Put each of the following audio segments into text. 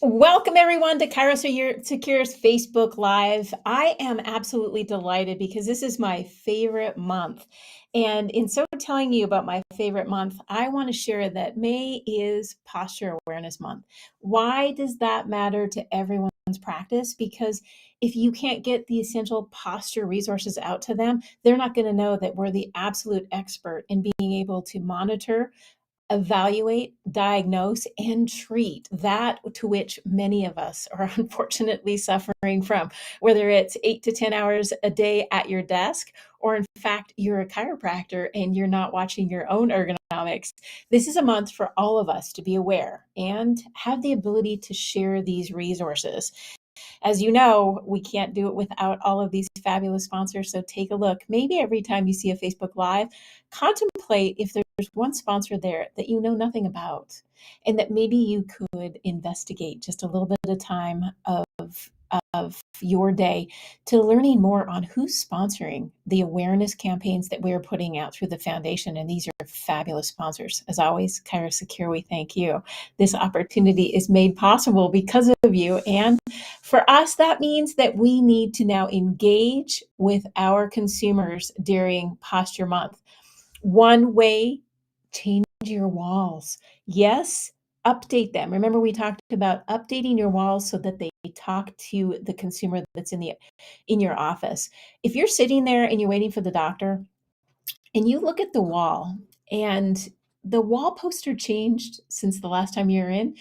Welcome everyone to Cairo Secure's Facebook Live. I am absolutely delighted because this is my favorite month. And in so telling you about my favorite month, I want to share that May is Posture Awareness Month. Why does that matter to everyone's practice? Because if you can't get the essential posture resources out to them, they're not going to know that we're the absolute expert in being able to monitor, evaluate, diagnose, and treat that to which many of us are unfortunately suffering from, whether it's 8 to 10 hours a day at your desk, or in fact, you're a chiropractor and you're not watching your own ergonomics. This is a month for all of us to be aware and have the ability to share these resources. As you know, we can't do it without all of these fabulous sponsors. So take a look. Maybe every time you see a Facebook Live, contemplate if there's one sponsor there that you know nothing about, and that maybe you could investigate just a little bit of time of your day to learning more on who's sponsoring the awareness campaigns that we're putting out through the foundation. And these are fabulous sponsors. As always, Cairo Secure, we thank you. This opportunity is made possible because of you. And for us, that means that we need to now engage with our consumers during Posture Month. One way, change your walls. Yes, update them. Remember, we talked about updating your walls so that they talk to the consumer that's in your office. If you're sitting there and you're waiting for the doctor and you look at the wall and the wall poster changed since the last time you were in,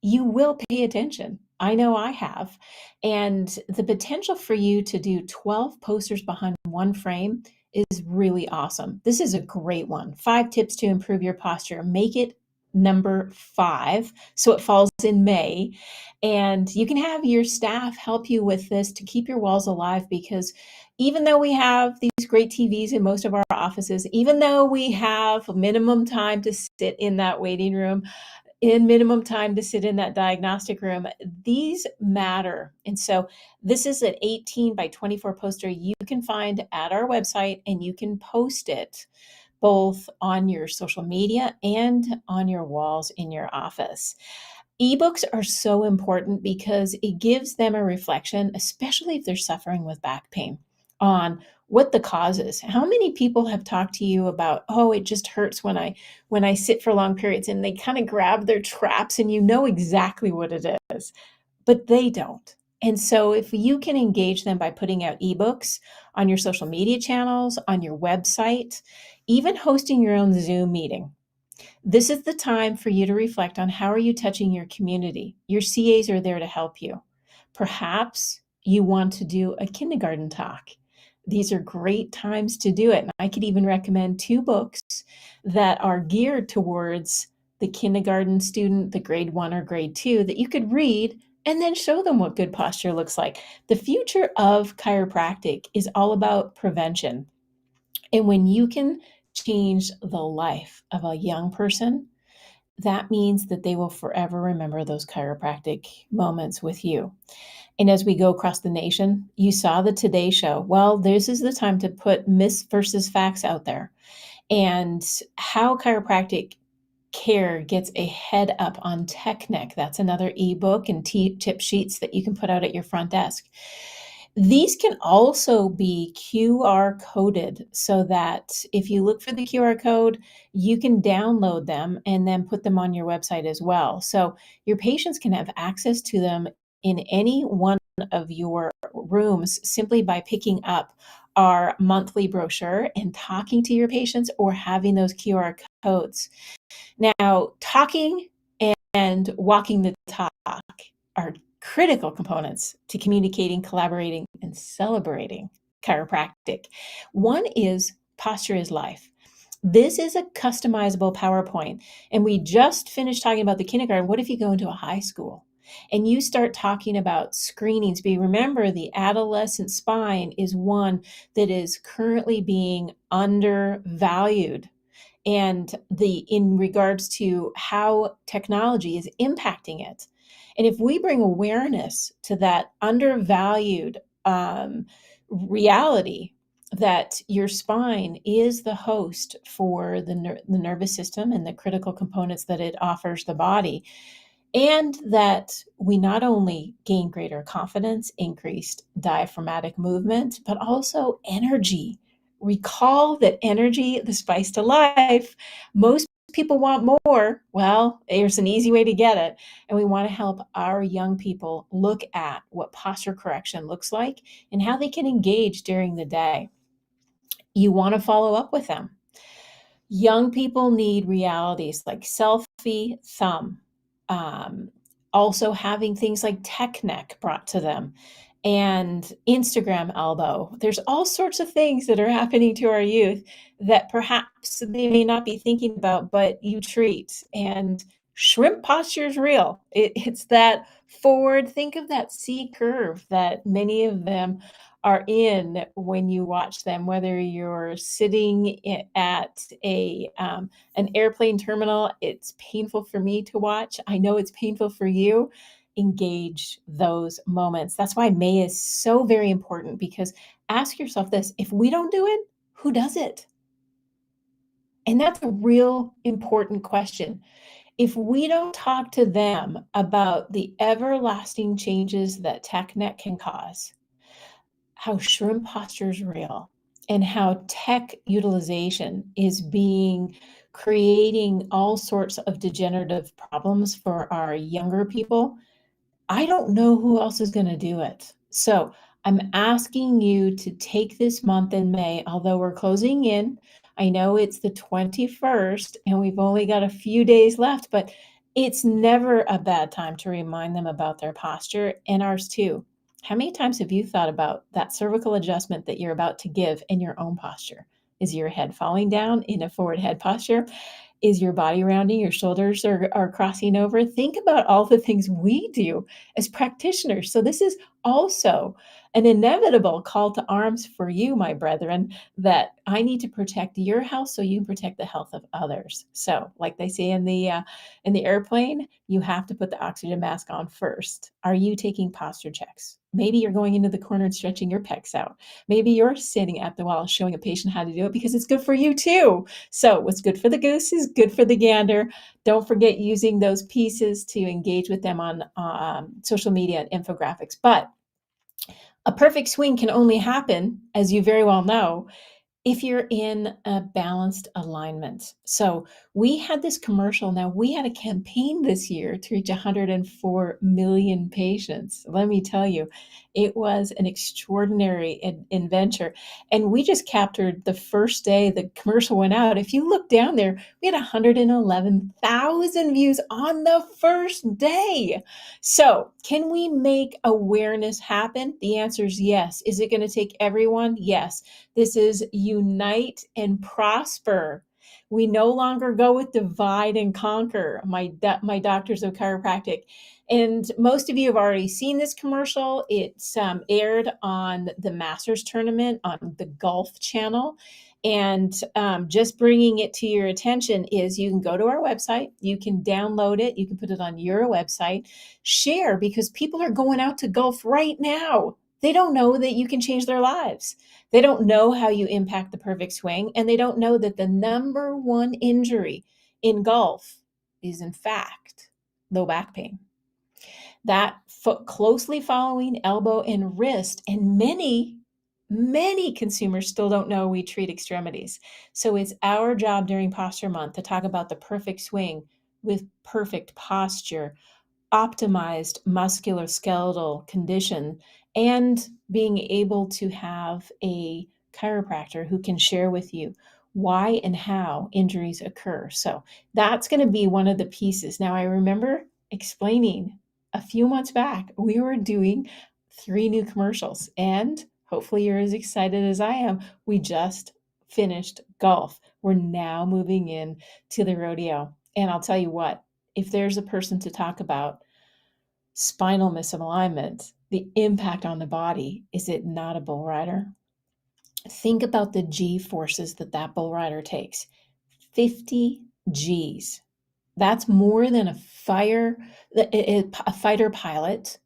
you will pay attention. I know I have. And the potential for you to do 12 posters behind one frame is really awesome. This is a great one. 5 tips to improve your posture. Make it number 5 so it falls in May. And you can have your staff help you with this to keep your walls alive, because even though we have these great TVs in most of our offices, even though we have minimum time to sit in that waiting room, in minimum time to sit in that diagnostic room, these matter. And so this is an 18 by 24 poster you can find at our website, and you can post it both on your social media and on your walls in your office. Ebooks are so important because it gives them a reflection, especially if they're suffering with back pain, on what the cause is. How many people have talked to you about, oh, it just hurts when I sit for long periods, and they kind of grab their traps and you know exactly what it is, but they don't. And so if you can engage them by putting out ebooks on your social media channels, on your website, even hosting your own Zoom meeting, this is the time for you to reflect on how are you touching your community. Your CAs are there to help you. Perhaps you want to do a kindergarten talk. These are great times to do it. And I could even recommend 2 books that are geared towards the kindergarten student, the grade 1 or grade 2, that you could read and then show them what good posture looks like. The future of chiropractic is all about prevention. And when you can change the life of a young person, that means that they will forever remember those chiropractic moments with you. And as we go across the nation, you saw the Today Show. Well, this is the time to put myths versus facts out there, and how chiropractic care gets a head up on TechNet. That's another ebook and tip sheets that you can put out at your front desk. These can also be QR coded, so that if you look for the QR code, you can download them and then put them on your website as well. So your patients can have access to them in any one of your rooms simply by picking up our monthly brochure and talking to your patients, or having those QR codes. Now, talking and walking the talk are critical components to communicating, collaborating, and celebrating chiropractic. One is posture is life. This is a customizable PowerPoint. And we just finished talking about the kindergarten. What if you go into a high school and you start talking about screenings? But remember, the adolescent spine is one that is currently being undervalued, and in regards to how technology is impacting it. And if we bring awareness to that undervalued reality, that your spine is the host for the nervous system and the critical components that it offers the body, and that we not only gain greater confidence, increased diaphragmatic movement, but also energy. Recall that energy, the spice to life, most people want more. Well, there's an easy way to get it. And we want to help our young people look at what posture correction looks like and how they can engage during the day. You want to follow up with them. Young people need realities like selfie thumb, um, also having things like tech neck brought to them, and Instagram elbow. There's all sorts of things that are happening to our youth that perhaps they may not be thinking about, but you treat. And shrimp posture is real. It's that forward, think of that C curve that many of them are in when you watch them, whether you're sitting at an airplane terminal. It's painful for me to watch. I know it's painful for you. Engage those moments. That's why May is so very important, because ask yourself this: if we don't do it, who does it? And that's a real important question. If we don't talk to them about the everlasting changes that TechNet can cause, how shrimp posture is real, and how tech utilization is creating all sorts of degenerative problems for our younger people, I don't know who else is going to do it. So I'm asking you to take this month in May, although we're closing in. I know it's the 21st and we've only got a few days left, but it's never a bad time to remind them about their posture, and ours too. How many times have you thought about that cervical adjustment that you're about to give in your own posture? Is your head falling down in a forward head posture? Is your body rounding? Your shoulders are crossing over? Think about all the things we do as practitioners. So, this is also an inevitable call to arms for you, my brethren, that I need to protect your health so you can protect the health of others. So, like they say in the airplane, you have to put the oxygen mask on first. Are you taking posture checks? Maybe you're going into the corner and stretching your pecs out. Maybe you're sitting at the wall showing a patient how to do it because it's good for you too. So, what's good for the goose is good for the gander. Don't forget using those pieces to engage with them on social media and infographics. But a perfect swing can only happen, as you very well know, if you're in a balanced alignment. So we had this commercial. Now, we had a campaign this year to reach 104 million patients. Let me tell you, it was an extraordinary adventure. And we just captured the first day the commercial went out. If you look down there, we had 111,000 views on the first day. So, can we make awareness happen? The answer is yes. Is it going to take everyone? Yes. This is unite and prosper. We no longer go with divide and conquer. My doctors of chiropractic. And most of you have already seen this commercial. It's aired on the Masters tournament on the Golf Channel. And just bringing it to your attention is you can go to our website, you can download it, you can put it on your website, share, because people are going out to golf right now. They don't know that you can change their lives. They don't know how you impact the perfect swing, and they don't know that the number one injury in golf is, in fact, low back pain. That closely following elbow and wrist, and many consumers still don't know we treat extremities. So it's our job during Posture Month to talk about the perfect swing with perfect posture, optimized musculoskeletal condition, and being able to have a chiropractor who can share with you why and how injuries occur. So that's going to be one of the pieces. Now, I remember explaining a few months back, we were doing 3 new commercials, and hopefully you're as excited as I am. We just finished golf. We're now moving in to the rodeo. And I'll tell you what, if there's a person to talk about spinal misalignment, the impact on the body, is it not a bull rider? Think about the G forces that bull rider takes. 50 Gs. That's more than a fighter pilot,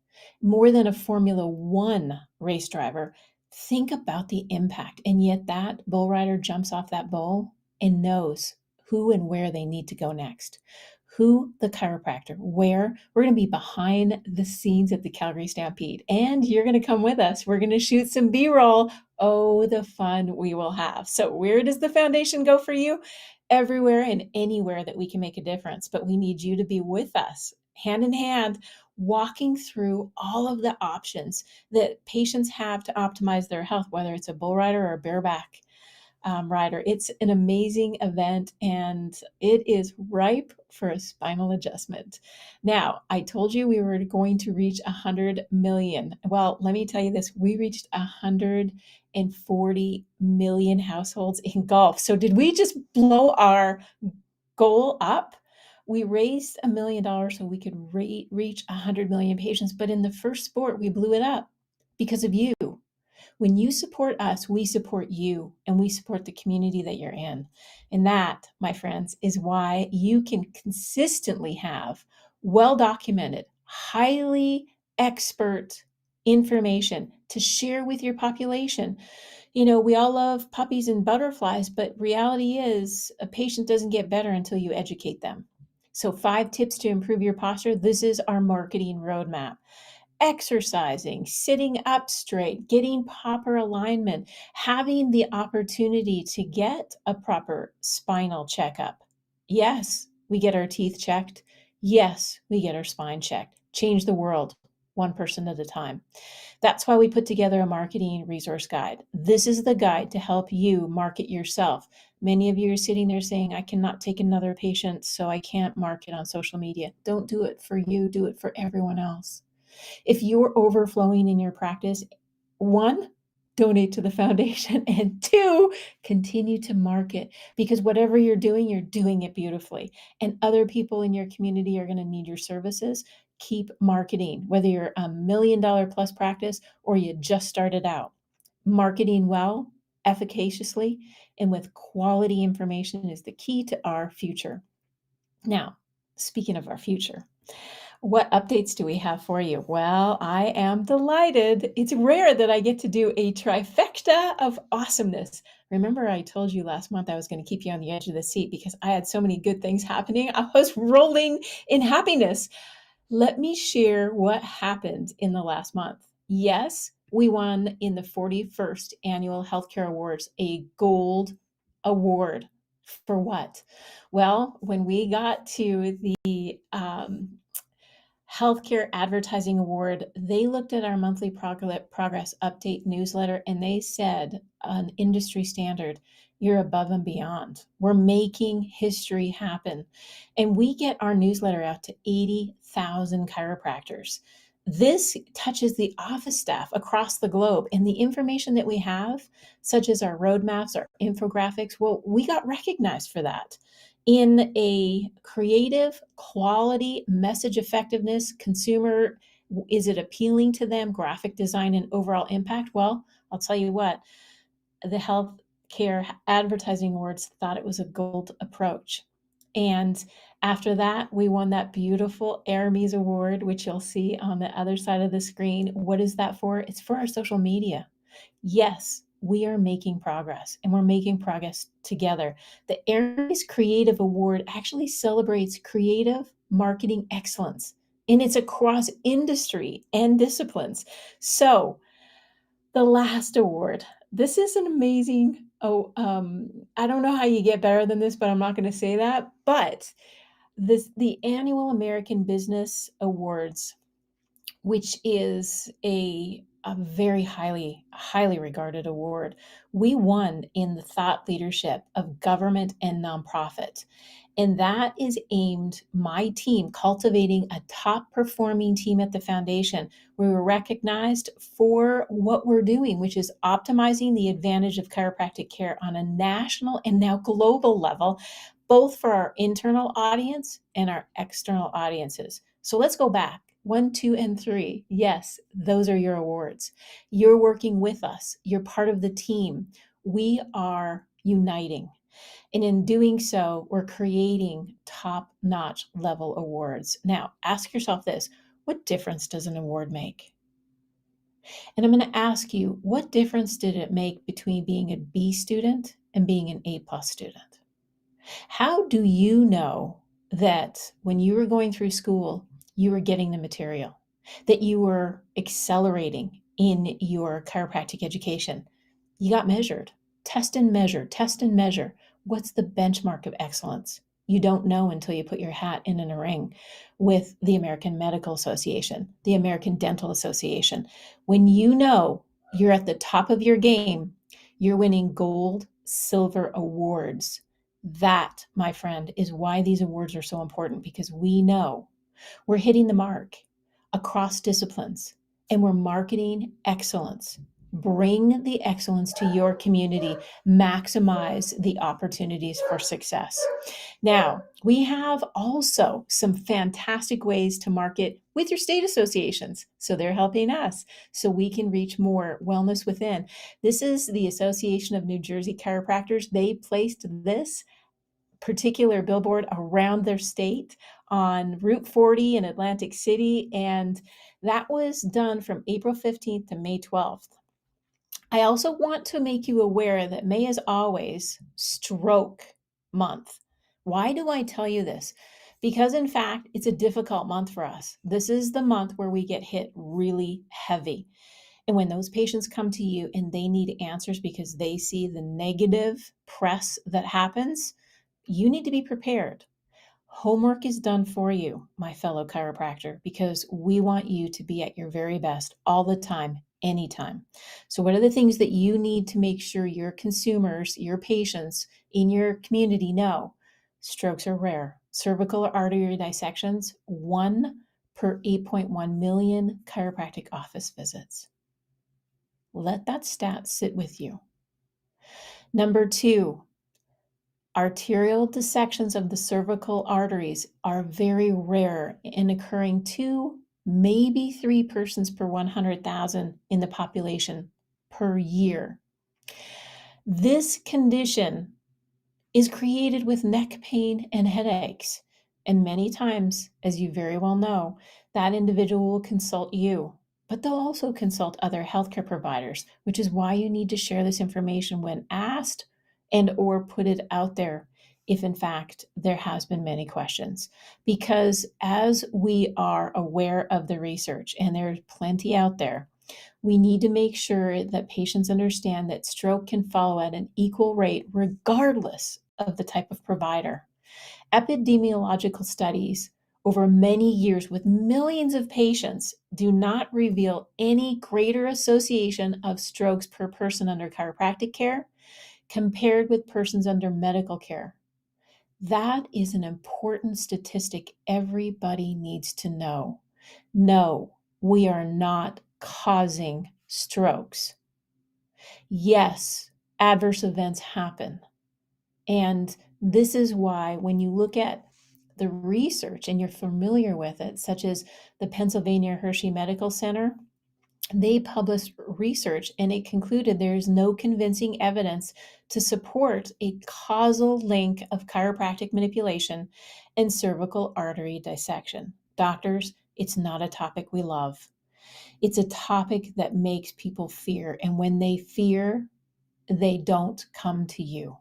more than a Formula One race driver. Think about the impact. And yet that bull rider jumps off that bull and knows who and where they need to go next, Who? The chiropractor. Where? We're going to be behind the scenes at the Calgary Stampede, and you're going to come with us. We're going to shoot some B-roll. Oh, the fun we will have. So where does the foundation go for you? Everywhere and anywhere that we can make a difference, but we need you to be with us, hand in hand, walking through all of the options that patients have to optimize their health, whether it's a bull rider or a bareback rider. It's an amazing event and it is ripe for a spinal adjustment. Now, I told you we were going to reach 100 million. Well, let me tell you this, we reached 140 million households in golf. So did we just blow our goal up? We raised $1 million so we could reach 100 million patients, but in the first sport, we blew it up because of you. When you support us, we support you and we support the community that you're in. And that, my friends, is why you can consistently have well documented, highly expert information to share with your population. You know, we all love puppies and butterflies, but reality is a patient doesn't get better until you educate them. So, 5 tips to improve your posture. This is our marketing roadmap. Exercising, sitting up straight, getting proper alignment, having the opportunity to get a proper spinal checkup. Yes, we get our teeth checked. Yes, we get our spine checked. Change the world one person at a time. That's why we put together a marketing resource guide. This is the guide to help you market yourself. Many of you are sitting there saying, I cannot take another patient, so I can't market on social media. Don't do it for you, do it for everyone else. If you're overflowing in your practice, 1, donate to the foundation, and 2, continue to market, because whatever you're doing it beautifully. And other people in your community are going to need your services. Keep marketing, whether you're a $1 million plus practice or you just started out. Marketing well, efficaciously, and with quality information is the key to our future. Now, speaking of our future, what updates do we have for you? Well, I am delighted. It's rare that I get to do a trifecta of awesomeness. Remember, I told you last month I was going to keep you on the edge of the seat because I had so many good things happening. I was rolling in happiness. Let me share what happened in the last month. Yes, we won in the 41st Annual Healthcare Awards a gold award. For what? Well, when we got to the Healthcare Advertising Award, they looked at our monthly progress update newsletter and they said, an industry standard, you're above and beyond. We're making history happen. And we get our newsletter out to 80,000 chiropractors. This touches the office staff across the globe. And the information that we have, such as our roadmaps, our infographics, well, we got recognized for that in a creative, quality, message effectiveness, consumer, is it appealing to them, graphic design, and overall impact? Well, I'll tell you what, the Healthcare Advertising Awards thought it was a gold approach. And after that, we won that beautiful Aramis Award, which you'll see on the other side of the screen. What is that for? It's for our social media. Yes, we are making progress and we're making progress together. The Aries Creative Award actually celebrates creative marketing excellence, and it's across industry and disciplines. So, the last award, this is an amazing, I don't know how you get better than this, but I'm not going to say that. But the annual American Business Awards, which is a very highly regarded award. We won in the thought leadership of government and nonprofit. And that is aimed, my team, cultivating a top performing team at the foundation. We were recognized for what we're doing, which is optimizing the advantage of chiropractic care on a national and now global level, both for our internal audience and our external audiences. So let's go back. 1, 2, and 3. Yes, those are your awards. You're working with us. You're part of the team. We are uniting. And in doing so, we're creating top-notch level awards. Now, ask yourself this, what difference does an award make? And I'm going to ask you, what difference did it make between being a B student and being an A+ student? How do you know that when you were going through school, you were getting the material, that you were accelerating in your chiropractic education. You got measured. Test and measure, test and measure. What's the benchmark of excellence? You don't know until you put your hat in a ring with the American Medical Association, the American Dental Association. When you know you're at the top of your game, you're winning gold, silver awards. That, my friend, is why these awards are so important, because we know we're hitting the mark across disciplines and we're marketing excellence. Bring the excellence to your community, maximize the opportunities for success. Now, we have also some fantastic ways to market with your state associations. So they're helping us so we can reach more wellness within. This is the Association of New Jersey Chiropractors. They placed this particular billboard around their state on Route 40 in Atlantic City, and that was done from April 15th to May 12th. I also want to make you aware that May is always Stroke Month. Why do I tell you this? Because, in fact, it's a difficult month for us. This is the month where we get hit really heavy. And when those patients come to you and they need answers because they see the negative press that happens, you need to be prepared. Homework is done for you, my fellow chiropractor, because we want you to be at your very best all the time, anytime. So, what are the things that you need to make sure your consumers, your patients in your community know? Strokes are rare. Cervical artery dissections, 1 per 8.1 million chiropractic office visits. Let that stat sit with you. Number 2, arterial dissections of the cervical arteries are very rare and occurring 2, maybe 3 persons per 100,000 in the population per year. This condition is created with neck pain and headaches. And many times, as you very well know, that individual will consult you, but they'll also consult other healthcare providers, which is why you need to share this information when asked and or put it out there if in fact there has been many questions. Because as we are aware of the research, and there's plenty out there, we need to make sure that patients understand that stroke can follow at an equal rate regardless of the type of provider. Epidemiological studies over many years with millions of patients do not reveal any greater association of strokes per person under chiropractic care compared with persons under medical care. That is an important statistic everybody needs to know. No, we are not causing strokes. Yes, adverse events happen. And this is why when you look at the research and you're familiar with it, such as the Pennsylvania Hershey Medical Center, they published research and it concluded there is no convincing evidence to support a causal link of chiropractic manipulation and cervical artery dissection. Doctors, it's not a topic we love. It's a topic that makes people fear. And when they fear, they don't come to you.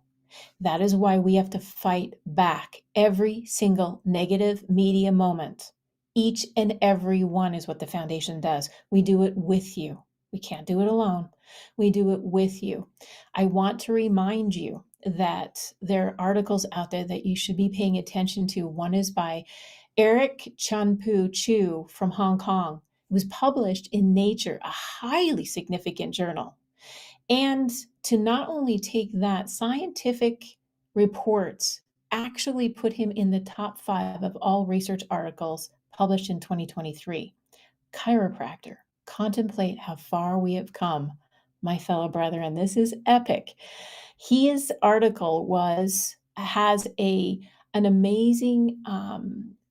That is why we have to fight back every single negative media moment. Each and every one is what the foundation does. We do it with you. We can't do it alone. We do it with you. I want to remind you that there are articles out there that you should be paying attention to. One is by Eric Chanpu Chu from Hong Kong. It was published in Nature, a highly significant journal. And to not only take that, scientific reports actually put him in the top 5 of all research articles published in 2023. Chiropractor, contemplate how far we have come, my fellow brethren. This is epic. His article has an amazing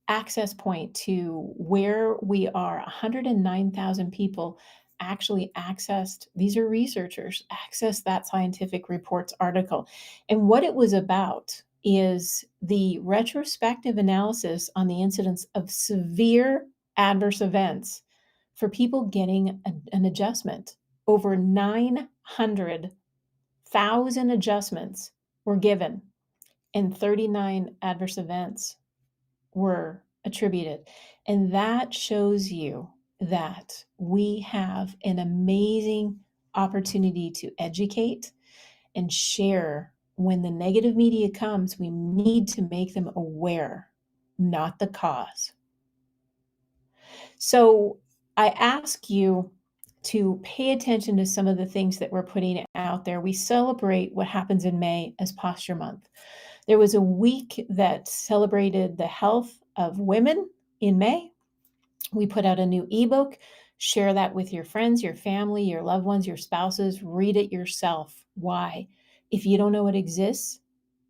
access point to where we are. 109,000 people actually accessed, these are researchers, accessed that scientific reports article. And what it was about is the retrospective analysis on the incidence of severe adverse events for people getting an adjustment. Over 900,000 adjustments were given and 39 adverse events were attributed. And that shows you that we have an amazing opportunity to educate and share. When the negative media comes, we need to make them aware, not the cause. So I ask you to pay attention to some of the things that we're putting out there. We celebrate what happens in May as Posture Month. There was a week that celebrated the health of women in May. We put out a new ebook. Share that with your friends, your family, your loved ones, your spouses. Read it yourself. Why? If you don't know it exists,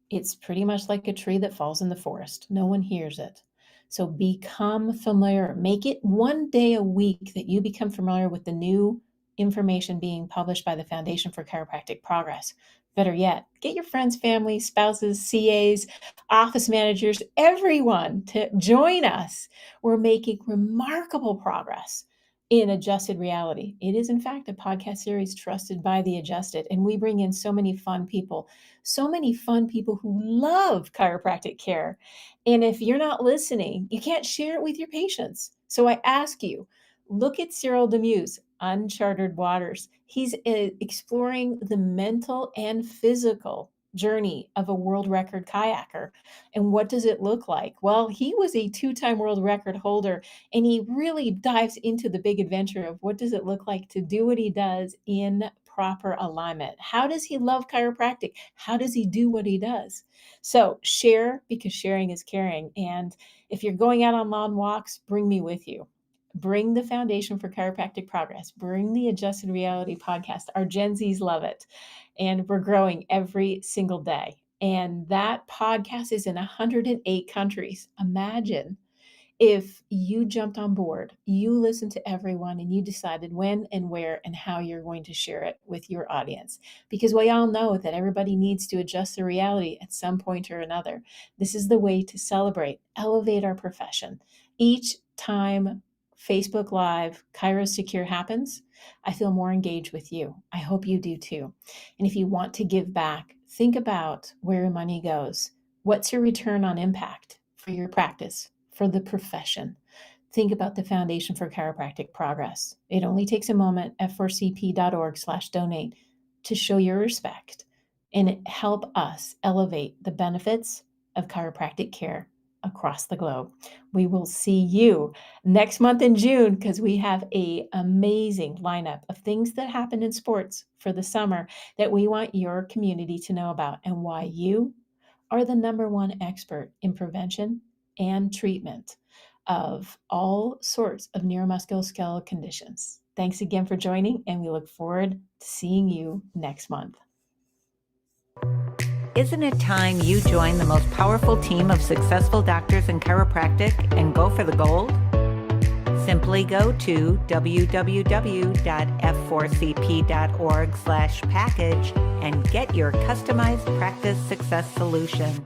it's pretty much like a tree that falls in the forest. No one hears it. So become familiar. Make it one day a week that you become familiar with the new information being published by the Foundation for Chiropractic Progress. Better yet, get your friends, family, spouses, CAs, office managers, everyone to join us. We're making remarkable progress in Adjusted Reality. It is, in fact, a podcast series trusted by the adjusted, and we bring in so many fun people who love chiropractic care. And if you're not listening, you can't share it with your patients. So I ask you, look at Cyril Demuse, Uncharted Waters. He's exploring the mental and physical journey of a world record kayaker. And what does it look like? Well, he was a 2-time world record holder, and he really dives into the big adventure of what does it look like to do what he does in proper alignment. How does he love chiropractic? How does he do what he does? So share, because sharing is caring. And if you're going out on long walks, bring me with you. Bring the Foundation for Chiropractic Progress. Bring the Adjusted Reality podcast. Our Gen Zs love it. And we're growing every single day. And that podcast is in 108 countries. Imagine if you jumped on board, you listened to everyone, and you decided when and where and how you're going to share it with your audience. Because we all know that everybody needs to adjust their reality at some point or another. This is the way to celebrate, elevate our profession. Each time Facebook Live Chiro Secure happens, I feel more engaged with you. I hope you do too. And if you want to give back, think about where your money goes. What's your return on impact for your practice, for the profession? Think about the Foundation for Chiropractic Progress. It only takes a moment, f4cp.org/donate, to show your respect and help us elevate the benefits of chiropractic care across the globe. We will see you next month in June, because we have an amazing lineup of things that happen in sports for the summer that we want your community to know about, and why you are the #1 expert in prevention and treatment of all sorts of neuromusculoskeletal conditions. Thanks again for joining, and we look forward to seeing you next month. Isn't it time you join the most powerful team of successful doctors in chiropractic and go for the gold? Simply go to www.f4cp.org/package and get your customized practice success solution.